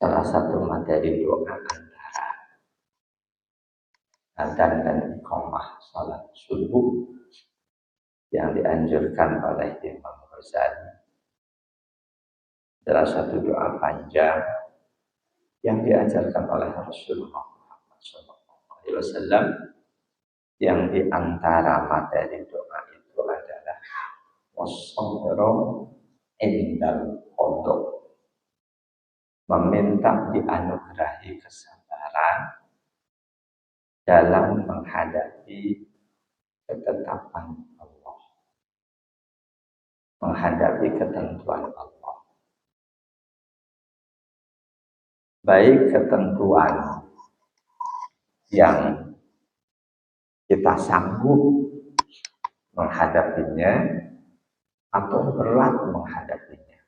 salah satu materi doa antara adzan dan iqamah salat subuh yang dianjurkan oleh Imam Ghazali. Salah satu doa panjang yang diajarkan oleh Rasulullah Muhammad SAW, yang diantara materi doa itu adalah was-sabru indal qada, meminta dianugerahi kesabaran dalam menghadapi ketetapan Allah, menghadapi ketentuan Allah, baik ketentuan yang kita sanggup menghadapinya atau berat menghadapinya.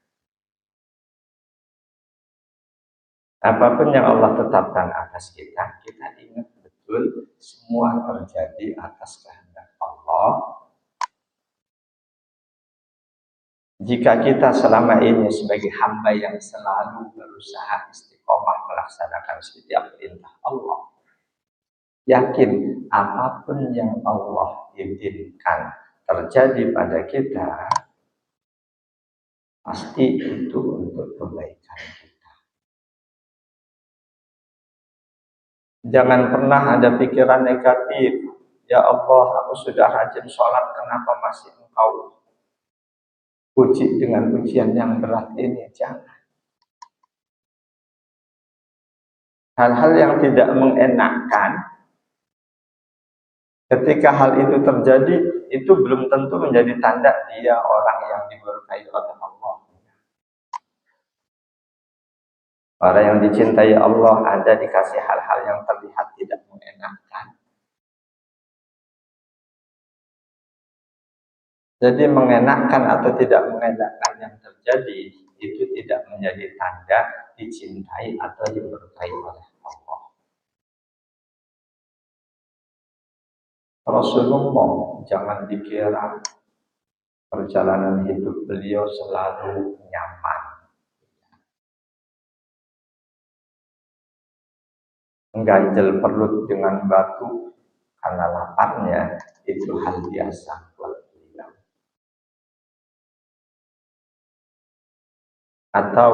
Apapun yang Allah tetapkan atas kita, kita ingat betul semua terjadi atas kehendak Allah. Jika kita selama ini sebagai hamba yang selalu berusaha istiqomah melaksanakan setiap perintah Allah, yakin apapun yang Allah izinkan terjadi pada kita, pasti itu untuk kebaikan kita. Jangan pernah ada pikiran negatif, ya Allah, aku sudah rajin sholat, kenapa masih Engkau puji dengan pujian yang berat ini? Jangan. Hal-hal yang tidak mengenakan, ketika hal itu terjadi, itu belum tentu menjadi tanda dia orang yang diberkahi oleh Allah. Orang yang dicintai Allah ada dikasih hal-hal yang terlihat tidak mengenakan. Jadi mengenakan atau tidak mengenakan yang terjadi itu tidak menjadi tanda dicintai atau diberkahi oleh Allah. Rasulullah, jangan dikira perjalanan hidup beliau selalu nyaman. Mengganjel perut dengan batu karena laparnya itu hal biasa buat beliau. Atau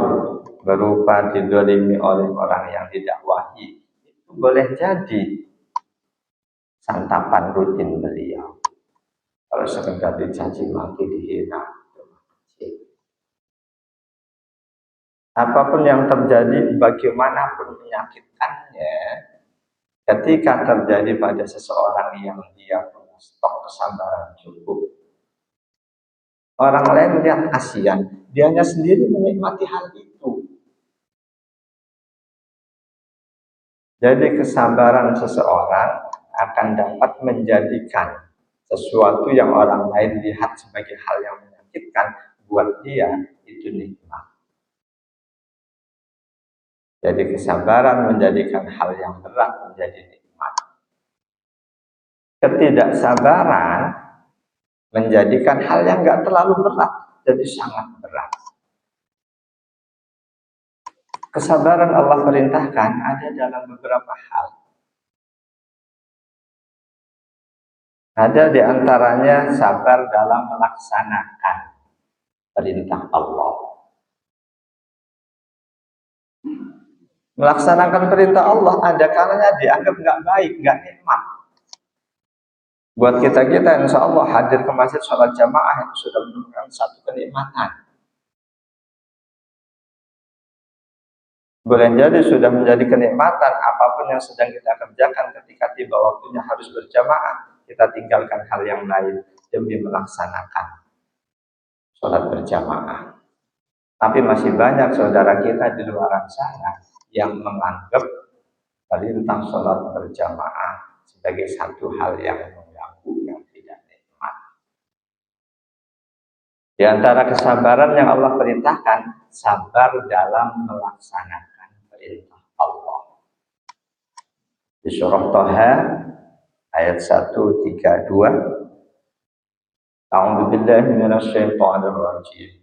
berupa didolimi oleh orang yang didakwahi, itu boleh jadi santapan rutin beliau. Kalau sekedar dicaci maki, dihina, apapun yang terjadi, bagaimanapun menyakitkannya, ketika terjadi pada seseorang yang dia punya stok kesabaran cukup, orang lain melihat kasihan, dianya sendiri menikmati hal itu. Jadi kesabaran seseorang akan dapat menjadikan sesuatu yang orang lain lihat sebagai hal yang menyakitkan, buat dia itu nikmat. Jadi kesabaran menjadikan hal yang berat menjadi nikmat. Ketidaksabaran menjadikan hal yang nggak terlalu berat jadi sangat berat. Kesabaran Allah perintahkan ada dalam beberapa hal. Ada di antaranya sabar dalam melaksanakan perintah Allah. Melaksanakan perintah Allah ada kalanya dianggap nggak baik, nggak nikmat. Buat kita insya Allah hadir ke masjid sholat jamaah itu sudah merupakan satu kenikmatan. Boleh jadi sudah menjadi kenikmatan apapun yang sedang kita kerjakan, ketika tiba waktunya harus berjamaah, kita tinggalkan hal yang lain demi melaksanakan sholat berjamaah. Tapi masih banyak saudara kita di luar sana yang menganggap perintah sholat berjamaah sebagai satu hal yang mengganggu, yang tidak nikmat. Di antara kesabaran yang Allah perintahkan, sabar dalam melaksanakan perintah Allah. Di surah Thaha ayat 132, A'udzu billahi minasyaitonir rajim.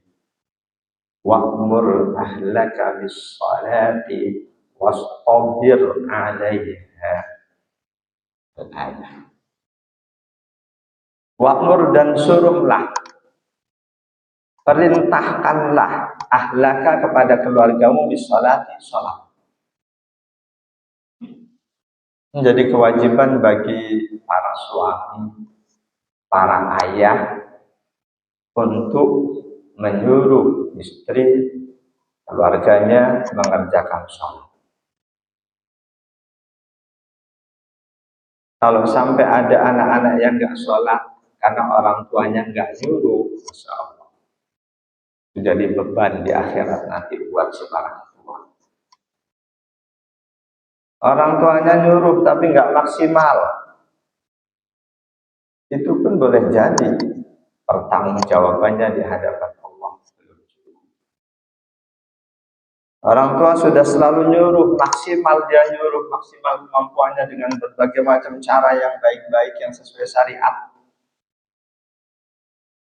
wa'mur ahlaka bis-shalati wastabir 'alaiha. Ayat. Wa'mur dan suruhlah, perintahkanlah ahlaka kepada keluargamu bis-shalati, salat. Menjadi kewajiban bagi para suami, para ayah untuk menyuruh istri keluarganya mengerjakan sholat. Kalau sampai ada anak-anak yang nggak sholat karena orang tuanya nggak nyuruh, Masya Allah, jadi beban di akhirat nanti buat si orang tua. Orang tuanya nyuruh tapi nggak maksimal, itu pun boleh jadi pertanggungjawabannya di hadapan Allah. Orang tua sudah selalu nyuruh maksimal, dia nyuruh maksimal kemampuannya dengan berbagai macam cara yang baik-baik yang sesuai syariat.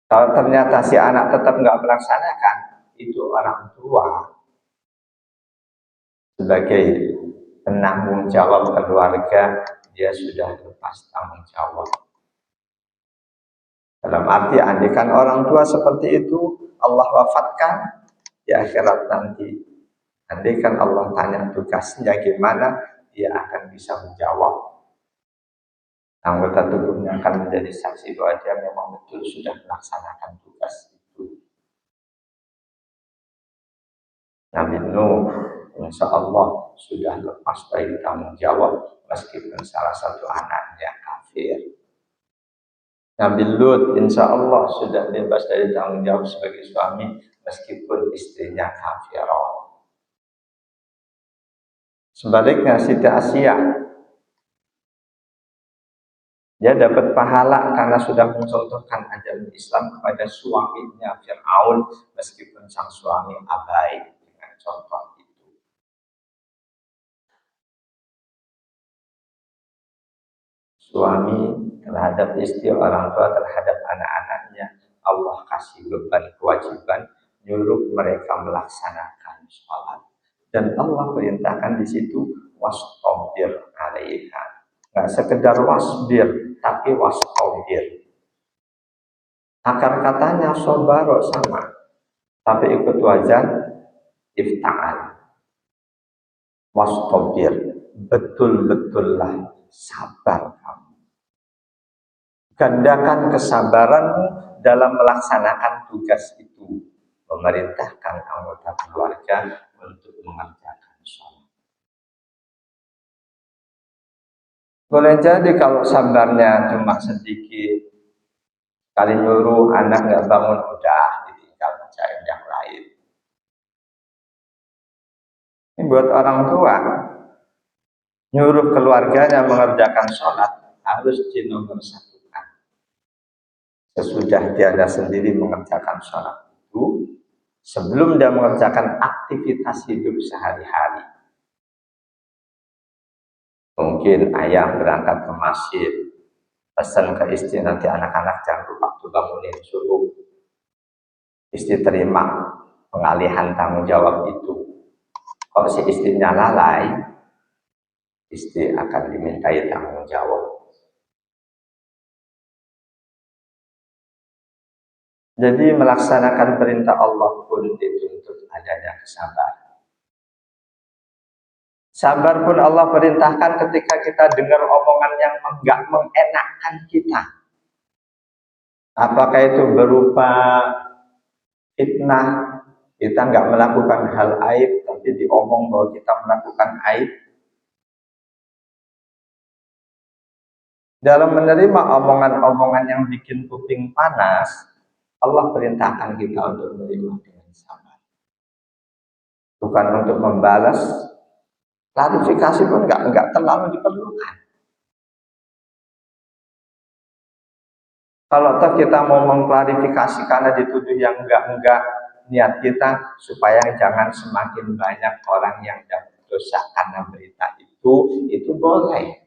Kalau ternyata si anak tetap nggak melaksanakan, itu orang tua sebagai penanggung jawab keluarga, dia sudah lepas tanggung jawab. Dalam arti, andikan orang tua seperti itu, Allah wafatkan di akhirat nanti, andaikan Allah tanya tugasnya gimana, dia akan bisa menjawab. Anggota tubuhnya akan menjadi saksi bahwa dia memang betul sudah melaksanakan tugas itu. Nabi Nuh, insya Allah sudah lepas dari tanggung jawab meskipun salah satu anaknya kafir. Nabi Lut, insya Allah sudah bebas dari tanggung jawab sebagai suami meskipun istrinya kafirah. Sebaliknya Siti Asia, dia dapat pahala karena sudah mencontohkan ajaran Islam kepada suaminya Fir'aun meskipun sang suami abai dengan contoh itu. Suami terhadap istri, orang tua terhadap anak-anaknya, Allah kasih beban kewajiban nyuruh mereka melaksanakan sholat. Dan Allah perintahkan di situ wastabir 'alaiha. Nggak sekedar wasbir, tapi wastabir. Akar katanya sobaro sama, tapi ikut wajan ifta'al. Wastabir, betul-betullah sabar kamu. Gandakan kesabaranmu dalam melaksanakan tugas itu, memerintahkan anggota keluarga untuk mengerjakan sholat. Boleh jadi kalau sabarnya cuma sedikit, kali nyuruh anak nggak bangun, udah ditinggal cari yang lain. Ini buat orang tua, nyuruh keluarganya mengerjakan sholat harus dinomor satukan. Sesudah dia sendiri mengerjakan sholat itu, sebelum dia mengerjakan aktivitas hidup sehari-hari. Mungkin ayah berangkat ke masjid, pesan ke istri, nanti anak-anak jangan lupa tuh bangunin, suruh. Istri terima pengalihan tanggung jawab itu. Kalau si istrinya lalai, istri akan dimintai tanggung jawab. Jadi melaksanakan perintah Allah pun dituntut adanya kesabaran. Sabar pun Allah perintahkan ketika kita dengar omongan yang enggak mengenakkan kita. Apakah itu berupa fitnah, kita enggak melakukan hal aib, tapi diomong bahwa kita melakukan aib. Dalam menerima omongan-omongan yang bikin kuping panas, Allah perintahkan kita untuk menerima dengan sabar. Bukan untuk membalas. Klarifikasi pun enggak terlalu diperlukan. Kalau toh kita mau mengklarifikasi karena dituduh yang enggak, niat kita supaya jangan semakin banyak orang yang dapat dosa karena berita itu boleh.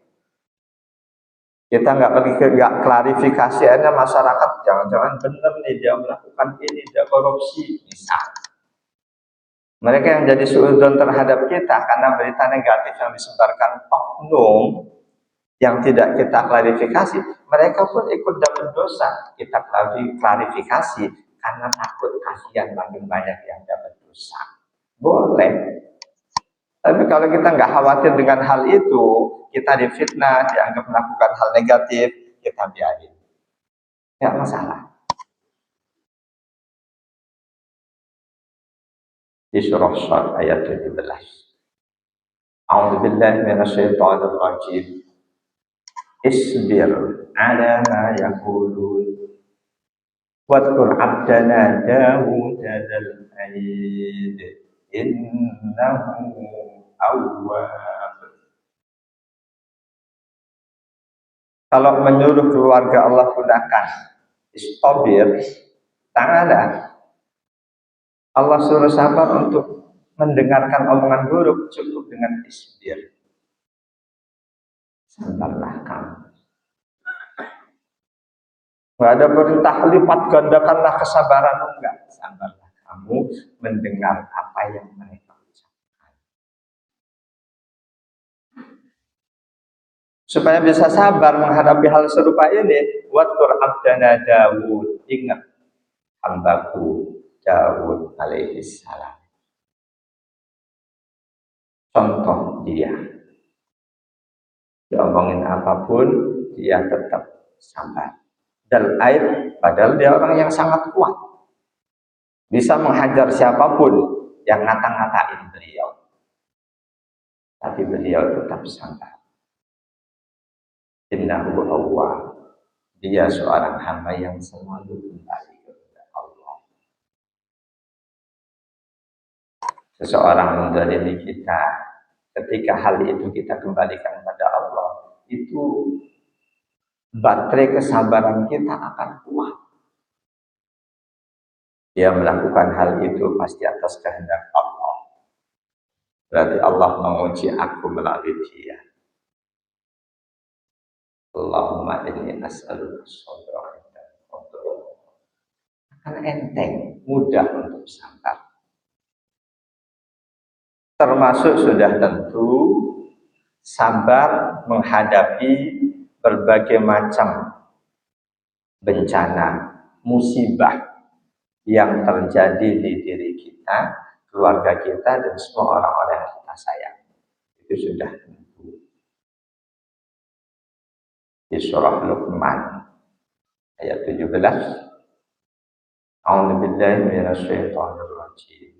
Kita enggak klarifikasi aja masyarakat, jangan-jangan benar nih dia melakukan ini, dia korupsi misal. Mereka yang jadi suudzon terhadap kita karena berita negatif yang disebarkan oknum yang tidak kita klarifikasi, mereka pun ikut dapat dosa. Kita klarifikasi karena takut kasihan makin banyak yang dapat dosa. Boleh. Tapi kalau kita nggak khawatir dengan hal itu, kita difitnah, dianggap melakukan hal negatif, kita biarin. Nggak masalah. Di surah Shad ayat 17. A'udzubillahi minasyaitonir rajim. Isbir ala ma yaqulun. Wadkur abdana Dawud dzal aid. Innahu awwab. Kalau menyuruh keluarga Allah gunakan istabir, ta'ala. Allah suruh sabar untuk mendengarkan omongan buruk, cukup dengan isbir. Sabarlah kamu. Gak ada perintah lipat gandakanlah kesabaran, enggak. Sabarlah kamu mendengar apa yang mereka ucapkan. Supaya bisa sabar menghadapi hal serupa ini, wadkur abdana Dawud, ingat hambaku Dawud alaihi salam. Contoh dia, diomongin apapun dia tetap sabar. Dal aib, padahal dia orang yang sangat kuat, bisa menghajar siapapun yang ngata-ngatain beliau, tapi beliau tetap sabar. Innahu awwab, dia seorang hamba yang selalu kembali kepada Allah. Seseorang mendolimi kita, ketika hal itu kita kembalikan kepada Allah, itu baterai kesabaran kita akan kuat. Dia melakukan hal itu pasti atas kehendak Allah. Berarti Allah menguji aku melalui dia. Allahumma inni as'aluka sabra dan qadra. Akan enteng, mudah untuk sabar. Termasuk sudah tentu sabar menghadapi berbagai macam bencana, musibah yang terjadi di diri kita, keluarga kita, dan semua orang-orang yang kita sayang. Itu sudah tentu. Di surah Luqman ayat 17. A'udzubillahi minasyaitonir rajim.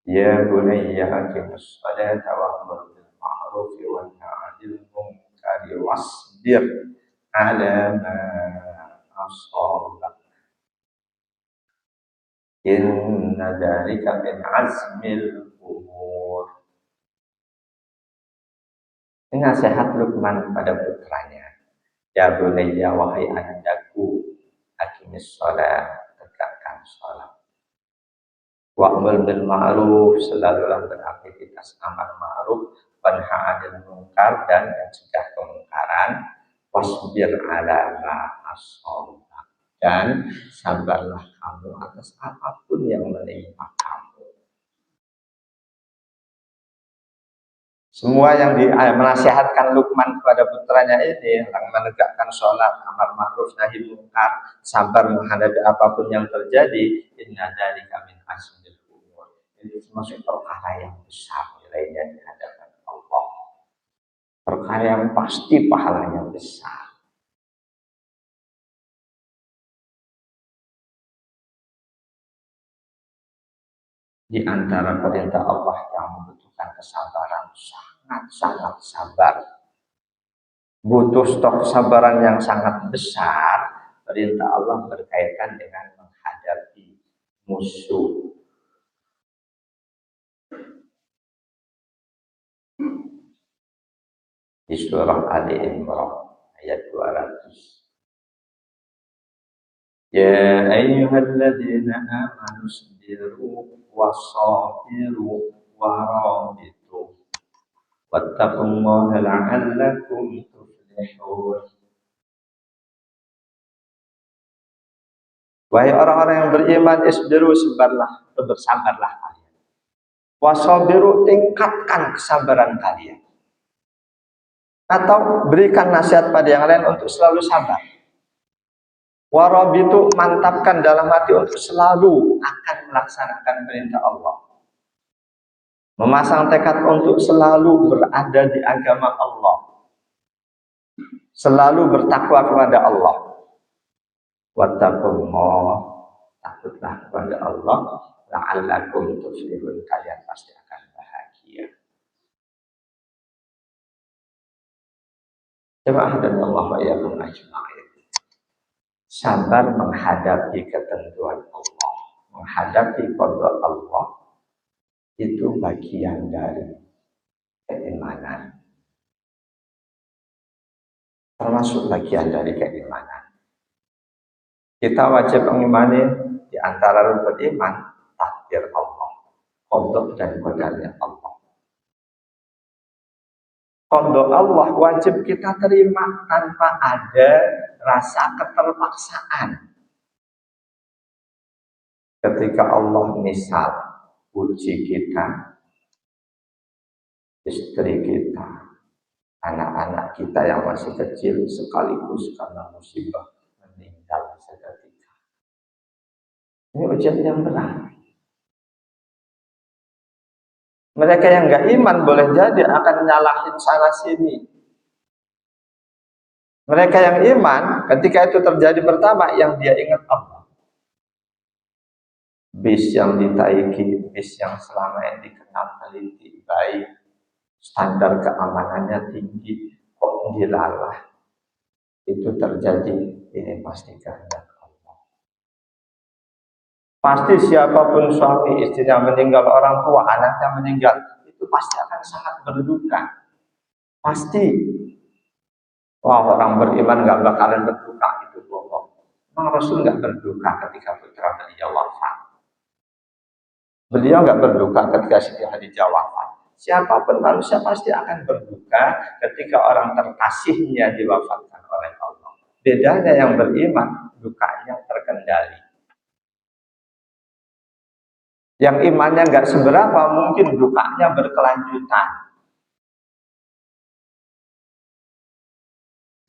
Ya bunayya aqimus salata wa'mur bil ma'ruf wa nahy 'anil munkari wasbir 'ala ma asabak. Inna dzalika min azmil umur. Ini nasihat Luqman kepada putranya. Ya bunayya, wahai anakku, aqimis shalah, tegakkan salat. Wa'mur bil ma'ruf, selalulah beraktivitas amar ma'ruf, wanha 'anil munkar, dan mencegah kemungkaran. Wasbir 'ala ma asabak, dan sabarlah kamu atas apapun yang menimpa kamu. Semua yang menasihatkan Luqman kepada putranya ini, yang menegakkan sholat, amar ma'ruf nahi munkar, sabar menghadapi apapun yang terjadi, inna dzalika min azmil umur. Ini termasuk perkara yang besar nilainya di hadapan Allah. Perkara yang pasti pahalanya besar. Di antara perintah Allah yang membutuhkan kesabaran, sangat sabar, butuh stok kesabaran yang sangat besar. Perintah Allah berkaitan dengan menghadapi musuh. Di surah Ali Imran ayat 200. Ya ayyuhalladzina amanu sabiru wasabiru warabitu wattaqullaha la'allakum tuflihun. Wahai orang-orang yang beriman, isbiru, sabarlah, bersabarlah kalian. Wasabiru, tingkatkan kesabaran kalian. Atau berikan nasihat pada yang lain untuk selalu sabar. Warabitu, mantapkan dalam hati untuk selalu akan melaksanakan perintah Allah. Memasang tekad untuk selalu berada di agama Allah. Selalu bertakwa kepada Allah. Wattaqullah, takutlah kepada Allah, la'allakum tuflihun, kalian pasti akan bahagia. Jemaah dan Allah wa iyyakum ajma'in. Sabar menghadapi ketentuan Allah, menghadapi qada Allah, itu bagian dari keimanan. Termasuk bagian dari keimanan. Kita wajib mengimani di antara rukun iman takdir Allah, qada dan qadarnya Allah. Qada Allah wajib kita terima tanpa ada rasa keterpaksaan. Ketika Allah misal uji kita, istri kita, anak-anak kita yang masih kecil sekaligus karena musibah meninggal seketika. Ini ujian yang berat. Mereka yang nggak iman boleh jadi akan nyalahin sana sini. Mereka yang iman, ketika itu terjadi pertama, yang dia ingat Allah. Bis yang ditaiki, bis yang selama ini dikenal teliti, baik, standar keamanannya tinggi, kok dilalah. Itu terjadi, ini pasti kehendak Allah. Pasti siapapun suami istrinya meninggal, orang tua anaknya meninggal, itu pasti akan sangat berduka. Pasti. Wah, orang beriman nggak bakalan berduka, itu bohong. Memang Rasul nggak berduka ketika putra beliau wafat. Beliau nggak berduka ketika Siti Khadijah wafat. Siapapun manusia pasti akan berduka ketika orang terkasihnya diwafatkan oleh Allah. Bedanya yang beriman, dukanya terkendali. Yang imannya nggak seberapa, mungkin dukanya berkelanjutan.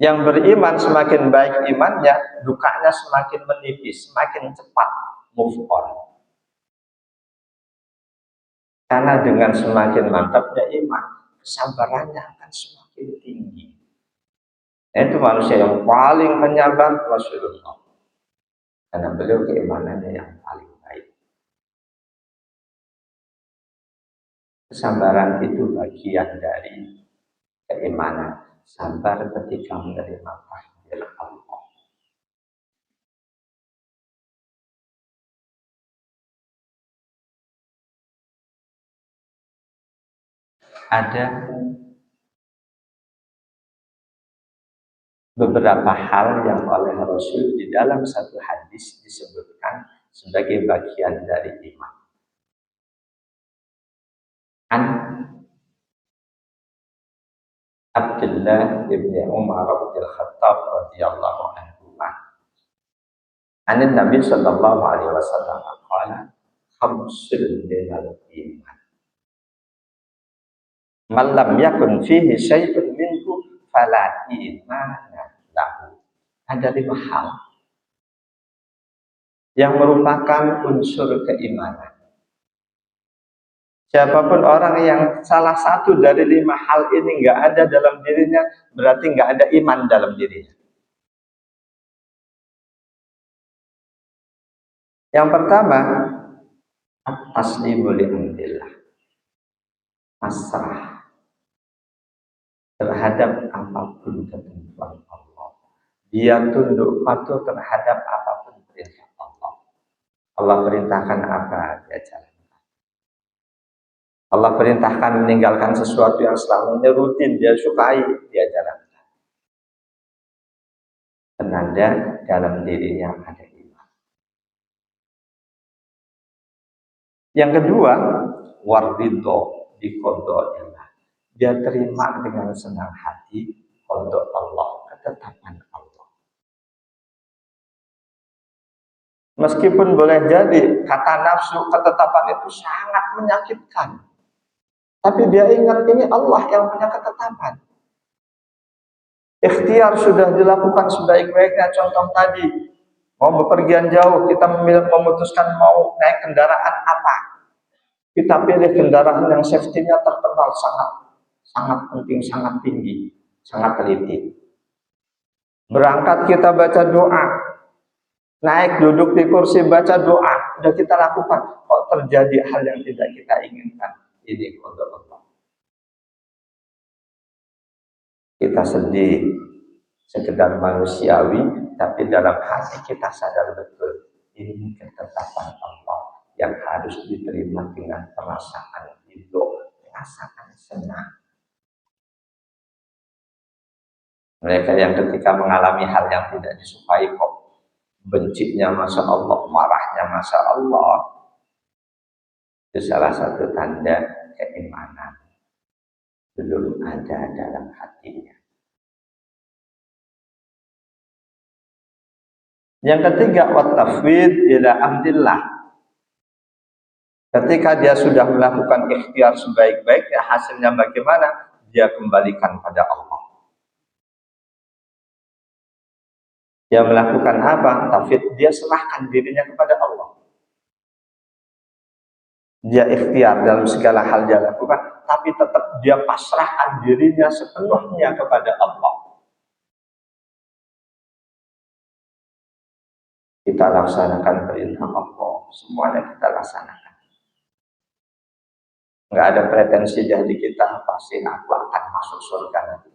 Yang beriman semakin baik imannya, dukanya semakin menipis, semakin cepat move on. Karena dengan semakin mantapnya iman, kesabarannya akan semakin tinggi. Itu manusia yang paling menyabar Rasulullah. Karena beliau keimanannya yang paling baik. Kesabaran itu bagian dari keimanan. Sabar ketika menerima takdir Allah. Ada beberapa hal yang oleh Rasul di dalam satu hadis disebutkan sebagai bagian dari iman. An Abdullah ibn Umar bin Khattab radhiyallahu anhu. Anin Nabi sallallahu alaihi wasallam qala khamsul minal iman. Man lam yakun fihi syai'un minhu fala imana lahu. Ada 5 hal yang merupakan unsur keimanan. Siapapun orang yang salah satu dari 5 hal ini nggak ada dalam dirinya, berarti nggak ada iman dalam dirinya. Yang pertama, at-taslimu li amrillah. Pasrah terhadap apapun ketentuan Allah. Dia tunduk patuh terhadap apapun perintah Allah. Allah perintahkan apa, dia jalan. Allah perintahkan meninggalkan sesuatu yang selama ini rutin dia sukai, dia jalankan. Penanda dalam dirinya ada iman. Yang kedua, waridho bi qada'illah. Dia terima dengan senang hati qada Allah, ketetapan Allah. Meskipun boleh jadi kata nafsu, ketetapan itu sangat menyakitkan. Tapi dia ingat ini Allah yang punya ketetapan. Ikhtiar sudah dilakukan sebaik-baiknya. Contoh tadi, mau bepergian jauh, kita memutuskan mau naik kendaraan apa. Kita pilih kendaraan yang safety-nya terkenal sangat penting, sangat tinggi, sangat teliti. Berangkat kita baca doa, naik duduk di kursi baca doa, sudah kita lakukan. Kok terjadi hal yang tidak kita inginkan? Ini untuk Allah. Kita sedih, sekedar manusiawi, tapi dalam hati kita sadar betul ini ketetapan Allah yang harus diterima dengan perasaan ridho, perasaan senang. Mereka yang ketika mengalami hal yang tidak disukai kok bencinya Masya Allah, marahnya Masya Allah, itu salah satu tanda keimanan belum ada dalam hatinya. Yang ketiga, wat-tafwid ila amrillah. Ketika dia sudah melakukan ikhtiar sebaik-baiknya, hasilnya bagaimana? Dia kembalikan pada Allah. Dia melakukan apa? Tafwid, dia serahkan dirinya kepada Allah. Dia ikhtiar dalam segala hal dia lakukan, tapi tetap dia pasrahkan dirinya sepenuhnya kepada Allah. Kita laksanakan perintah Allah, semuanya kita laksanakan. Nggak ada pretensi jadi kita pasti aku akan masuk surga nanti.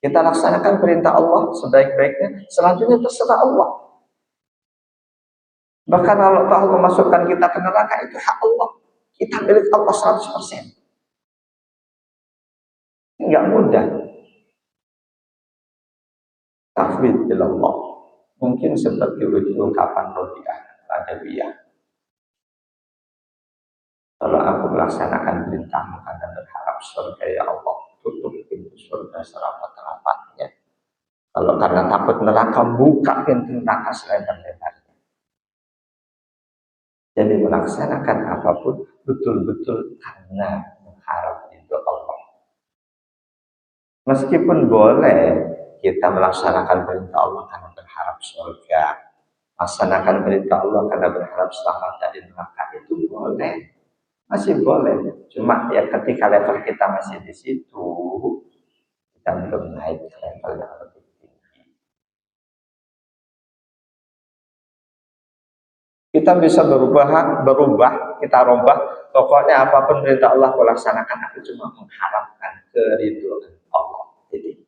Kita laksanakan perintah Allah sebaik-baiknya, selanjutnya terserah Allah. Bahkan kalau Allah memasukkan kita ke neraka, itu hak Allah. Kita milik Allah 100%. Enggak mudah. Tafwid ilallah. Mungkin seperti ungkapan Rabi'ah Adawiyah. Kalau aku melaksanakan perintahmu karena berharap surga, ya Allah, tutup pintu surga serapat-rapatnya. Kalau karena takut neraka, buka pintu neraka selebar-lebarnya. Jadi melaksanakan apapun betul-betul karena mengharap ridho Allah. Meskipun boleh kita melaksanakan perintah Allah karena berharap surga, melaksanakan perintah Allah karena berharap selamat dari neraka, itu boleh, masih boleh. Cuma ya ketika level kita masih di situ, kita belum naik ke level yang lebih tinggi. Kita bisa berubah, kita robah. Pokoknya apapun perintah Allah aku laksanakan, aku cuma mengharapkan keridhaan Allah. Jadi,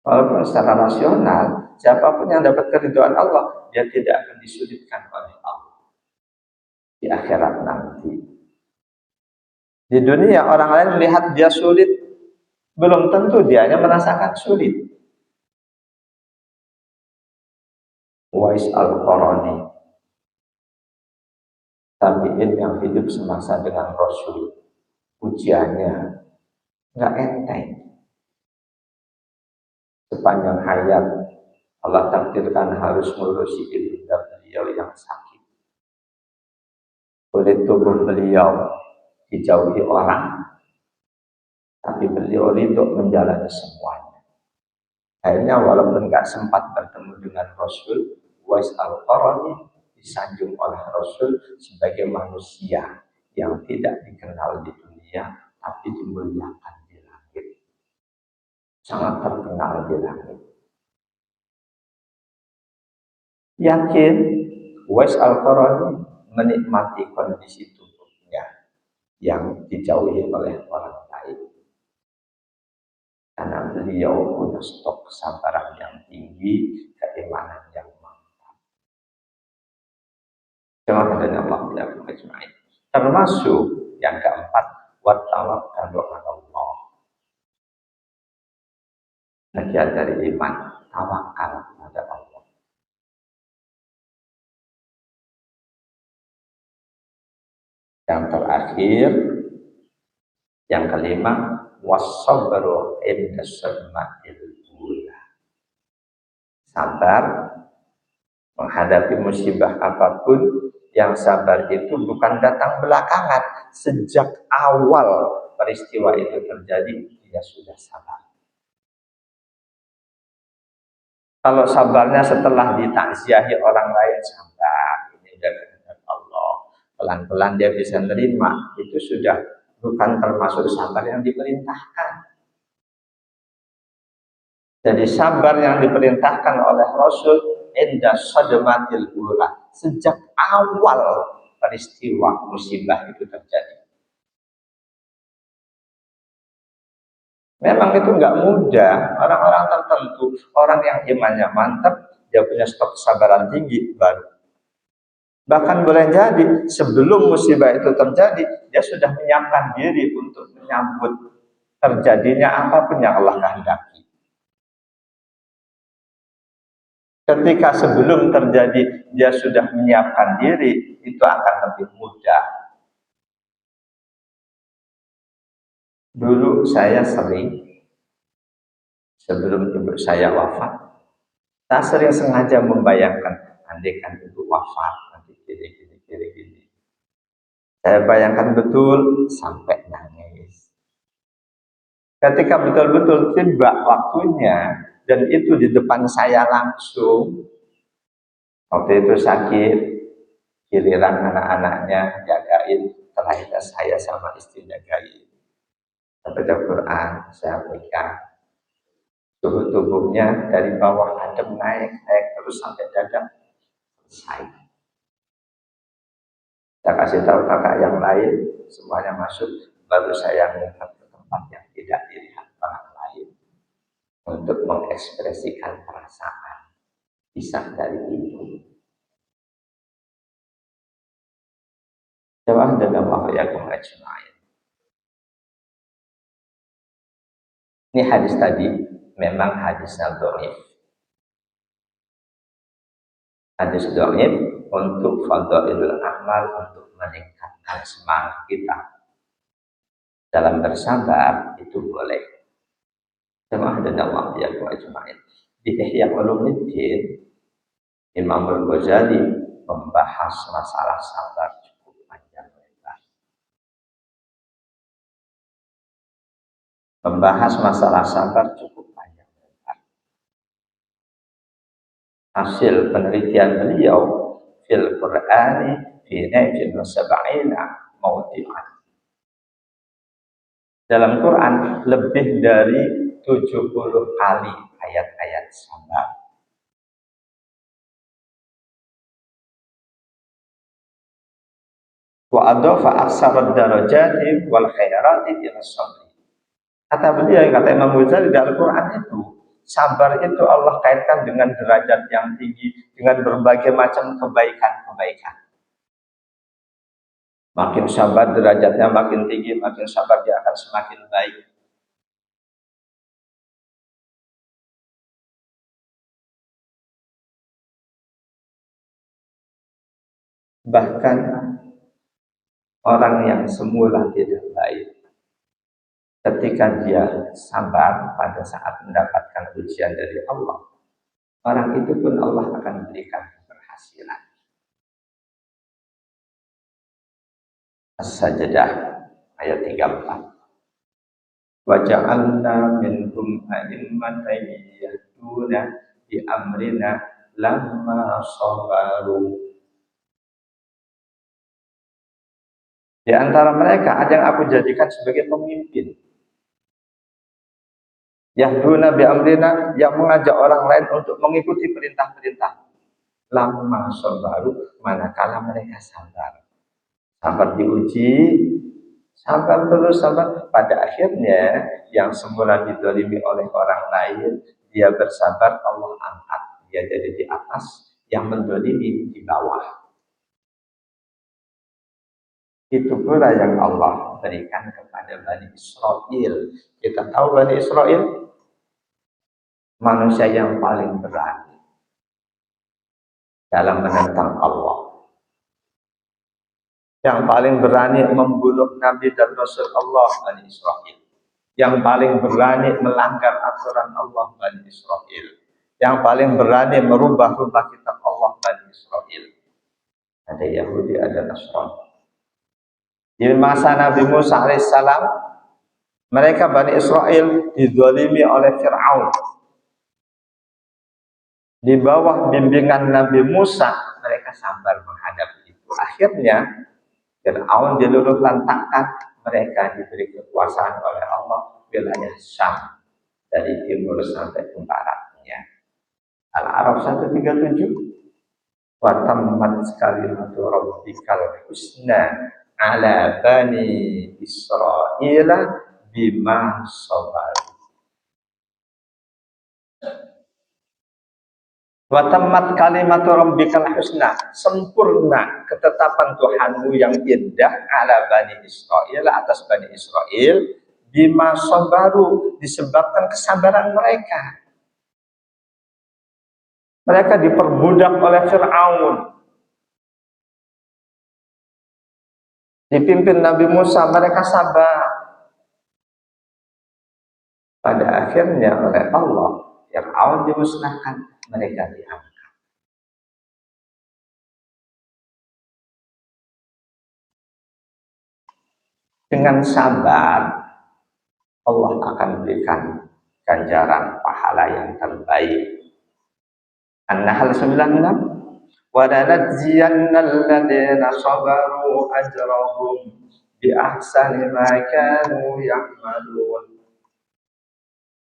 walaupun secara rasional, siapapun yang dapat keridhaan Allah, dia tidak akan disulitkan oleh Allah di akhirat nanti. Di dunia orang lain melihat dia sulit, belum tentu dianya merasakan sulit. Uwais Al-Qarani, tabi'in yang hidup semasa dengan Rasul, ujiannya nggak enteng. Sepanjang hayat Allah takdirkan harus mengurusi ibunda beliau yang sakit. Kulit tubuh beliau dijauhi orang, tapi beliau ridho menjalani semuanya. Akhirnya walaupun nggak sempat bertemu dengan Rasul, Uwais Al-Qarani disanjung oleh Rasul sebagai manusia yang tidak dikenal di dunia, tapi dimuliakan di langit. Sangat terkenal di langit. Yakin Uwais Al-Qarani menikmati kondisi tubuhnya yang dijauhi oleh orang lain. Karena beliau punya stok kesabaran yang tinggi, keimanan yang mantap. Semoga Allah ajma'in. Termasuk yang keempat, wa tawakkalu 'ala Allah. Bagian dari iman, tawakal pada Allah. Yang terakhir, yang kelima, was-sabru inda sadmatil ula. Sabar Menghadapi musibah apapun, yang sabar itu bukan datang belakangan. Sejak awal peristiwa itu terjadi, dia sudah sabar. Kalau sabarnya setelah ditakziahi orang lain, sabar, ini dari Allah, pelan-pelan dia bisa nerima, itu sudah bukan termasuk sabar yang diperintahkan. Jadi sabar yang diperintahkan oleh Rasul inda sadmatil ula, sejak awal peristiwa musibah itu terjadi. Memang itu nggak mudah. Orang-orang tertentu, orang yang imannya mantap, dia punya stok kesabaran tinggi baru. Bahkan boleh jadi sebelum musibah itu terjadi, dia sudah menyiapkan diri untuk menyambut terjadinya apapun yang Allah kehendaki. Ketika sebelum terjadi dia sudah menyiapkan diri, itu akan lebih mudah. Dulu saya sering, sebelum ibu saya wafat, saya sering sengaja membayangkan, andaikan ibu wafat, nanti gini. Saya bayangkan betul sampai nangis. Ketika betul-betul tiba waktunya, dan itu di depan saya langsung, waktu itu sakit, giliran anak-anaknya jagain, terakhir saya sama istri jagain. Saya baca Quran, saya pegang. Suhu tubuhnya dari bawah adem naik terus sampai dada selesai. Saya kasih tahu kakak yang lain, semuanya masuk, baru saya melihat ke tempat yang tidak dilihat orang lain untuk mengekspresikan perasaan pisah dari ibu. Jawab dalam wahyakum ajma'in. Ini hadis tadi memang hadisnya dhaif. Hadis dhaif untuk fadhailul amal, untuk meningkatkan semangat kita dalam bersabar itu boleh. Jamaah dan Allah ya ajma'in. Di Ihya Ulumuddin, Imam Al-Ghazali membahas masalah sabar cukup panjang lebar. Membahas masalah sabar cukup panjang lebar. Hasil penelitian beliau fil Qur'ani fi najin sab'ina mawdi'an. Dalam Quran lebih dari 70 kali ayat-ayat sabar. Wa adhafa aksarad darajati wal khairati ila sabri. Kata beliau, kata Imam Ghazali, di Al-Quran itu sabar itu Allah kaitkan dengan derajat yang tinggi, dengan berbagai macam kebaikan-kebaikan. Makin sabar derajatnya makin tinggi, makin sabar dia akan semakin baik. Bahkan orang yang semula tidak baik, ketika dia sabar pada saat mendapatkan ujian dari Allah, orang itu pun Allah akan berikan keberhasilan. As-Sajdah ayat 34. Wa ja'alna minhum a'immatan yahduna bi amrina lamma sabaru. Di antara mereka ada yang aku jadikan sebagai pemimpin. Yahduna bi amrina, yang mengajak orang lain untuk mengikuti perintah-perintah. Lamma sabaru, manakala mereka sabar. Sabar diuji, sabar terus sabar. Pada akhirnya yang semula didolimi oleh orang lain, dia bersabar, Allah angkat. Dia jadi di atas, yang mendolimi di bawah. Itu pula yang Allah berikan kepada Bani Israel. Kita tahu Bani Israel manusia yang paling berani dalam menentang Allah, yang paling berani membunuh Nabi dan Rasul Allah, Bani Israel. Yang paling berani melanggar aturan Allah, Bani Israel. Yang paling berani merubah-rubah kitab Allah, Bani Israel. Ada Yahudi, ada Nasrani. Di masa Nabi Musa alaihissalam, mereka Bani Israel dizalimi oleh Fir'aun. Di bawah bimbingan Nabi Musa, mereka sabar menghadapi itu. Akhirnya, Fir'aun diluluh lantakkan, mereka diberi kekuasaan oleh Allah wilayah Syam dari timur sampai ke baratnya. Al-A'raf 137. Wa tammat kalimatu rabbikal husna ala bani Israila bima sabaru. Wa tammat kalimatu rabbikal husna, sempurna ketetapan Tuhanmu yang indah ala bani Israil, atas bani Israil, bima sabaru, disebabkan kesabaran mereka. Mereka diperbudak oleh Fir'aun, dipimpin Nabi Musa, mereka sabar. Pada akhirnya oleh Allah, Fir'aun dimusnahkan, mereka diangkat. Dengan sabar, Allah akan berikan ganjaran pahala yang terbaik. An-Nahl 96. Wa lanajziyannal ladzina sabaru ajrahum bi ahsani ma kanu ya'malun.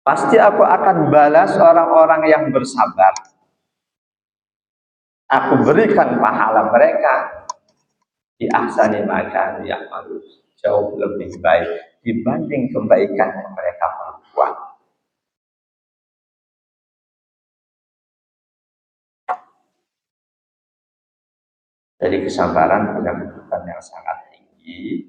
Pasti aku akan balas orang-orang yang bersabar. Aku berikan pahala mereka di ahsani ma kanu ya'malun, jauh lebih baik dibanding kebaikan yang mereka perbuat. Jadi kesabaran punya kedudukan yang sangat tinggi.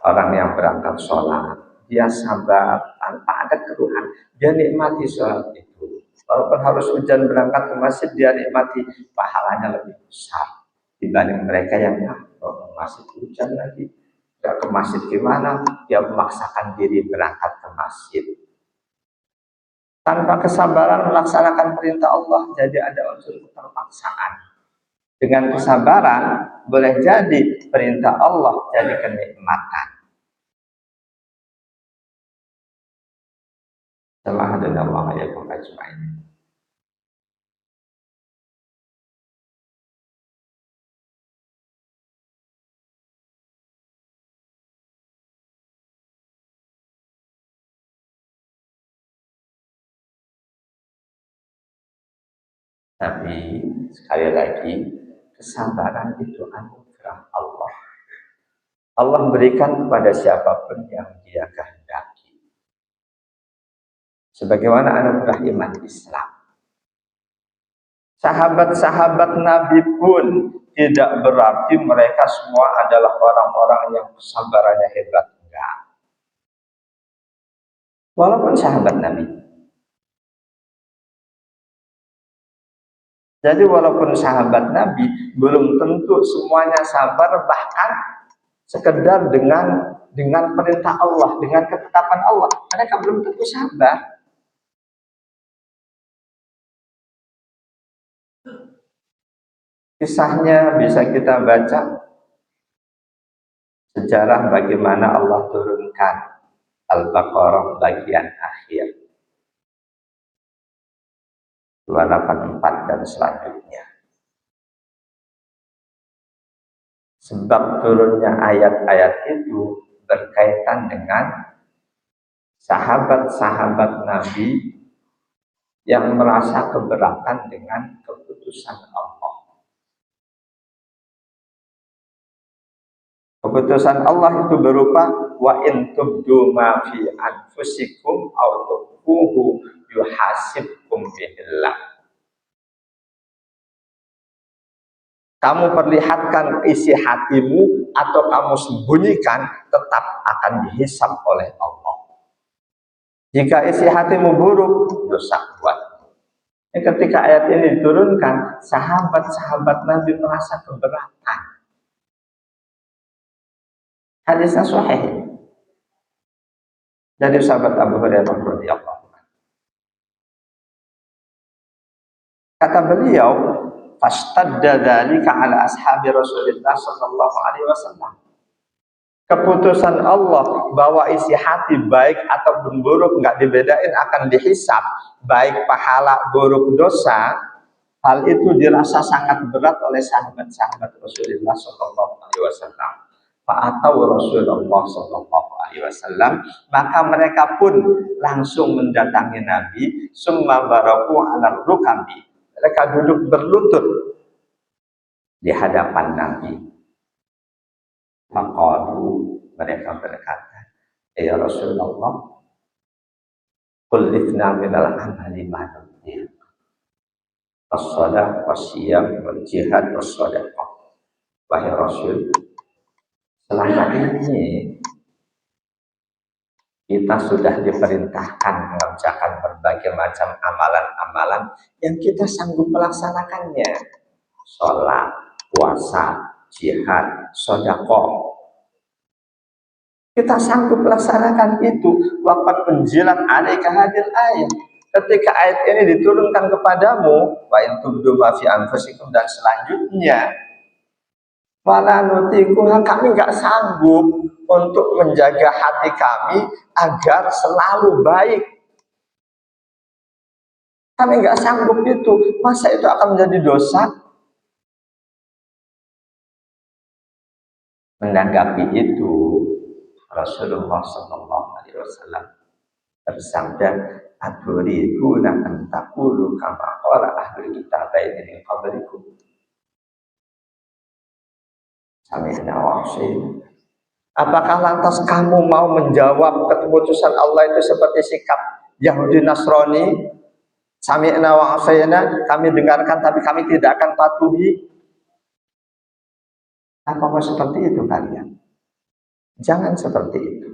Orang yang berangkat sholat, dia sabar tanpa ada keluhan, dia nikmati sholat itu. Walaupun harus hujan berangkat ke masjid, dia nikmati, pahalanya lebih besar dibanding mereka yang masih hujan lagi, gak ke masjid gimana, dia memaksakan diri berangkat ke masjid. Tanpa kesabaran melaksanakan perintah Allah, jadi ada unsur keterpaksaan. Dengan kesabaran, boleh jadi perintah Allah jadi kenikmatan. Alhamdulillah ya ajmain. Tapi sekali lagi, kesabaran itu anugerah Allah. Allah berikan kepada siapapun yang dia kehendaki. Sebagaimana anugerah iman Islam. Sahabat-sahabat Nabi pun tidak berarti mereka semua adalah orang-orang yang kesabarannya hebat. Enggak. Walaupun sahabat Nabi. Jadi walaupun sahabat Nabi, belum tentu semuanya sabar, bahkan sekedar dengan perintah Allah, dengan ketetapan Allah, mereka belum tentu sabar. Kisahnya bisa kita baca, sejarah bagaimana Allah turunkan Al-Baqarah bagian akhir 284 dan selanjutnya. Sebab turunnya ayat-ayat itu berkaitan dengan sahabat-sahabat Nabi yang merasa keberatan dengan keputusan Allah. Keputusan Allah itu berupa wa in tubdu ma fi anfusikum aw tukhfuhu yuhasibkum billah. Kamu perlihatkan isi hatimu atau kamu sembunyikan, tetap akan dihisab oleh Allah. Jika isi hatimu buruk, dosa buat. Ketika ayat ini diturunkan, sahabat-sahabat Nabi merasa keberatan. Hadisnya sahih dari sahabat Abu Hurairah radhiyallahu anhu. Kata beliau, fastadda dzalika ala ashabi Rasulillah sallallahu alaihi wasallam. Keputusan Allah bahwa isi hati baik atau buruk nggak dibedain akan dihisap, baik pahala buruk dosa, hal itu dirasa sangat berat oleh sahabat-sahabat Rasulullah Sallallahu Alaihi Wasallam. Atau Rasulullah Sallallahu Alaihi Wasallam, maka mereka pun langsung mendatangi Nabi, summa baraku ala rukabi. Mereka duduk berlutut di hadapan Nabi. Faqalu, mereka berkata, ya Rasulullah, kullifna minal amali ma nutiq, as-salat was-siyam wal-jihad was-sadaqah. Wahai Rasul, selama ini kita sudah diperintahkan mengerjakan berbagai macam amalan-amalan yang kita sanggup melaksanakannya. Sholat, puasa, jihad, sedekah. Kita sanggup melaksanakan itu. Waqad unzilat 'alaika hadil ayat. Ketika ayat ini diturunkan kepadamu, wa in tubdu ma fi anfusikum, dan selanjutnya, wala nutikuha, kami nggak sanggup untuk menjaga hati kami agar selalu baik. Kami nggak sanggup itu. Masa itu akan menjadi dosa? Menanggapi itu, Rasulullah Sallallahu Alaihi Wasallam bersabda, "Aturiduna an taqulu kama qala ahlul kitabaini min qablikum." Sami'na wa ata'na. Apakah lantas kamu mau menjawab keputusan Allah itu seperti sikap Yahudi Nasrani? Sami'na wa ata'na, kami dengarkan tapi kami tidak akan patuhi. Apa mau seperti itu kalian? Jangan seperti itu.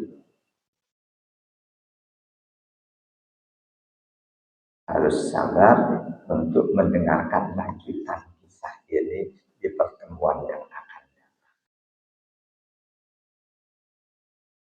Harus sabar untuk mendengarkan lanjutan kisah ini di pertemuan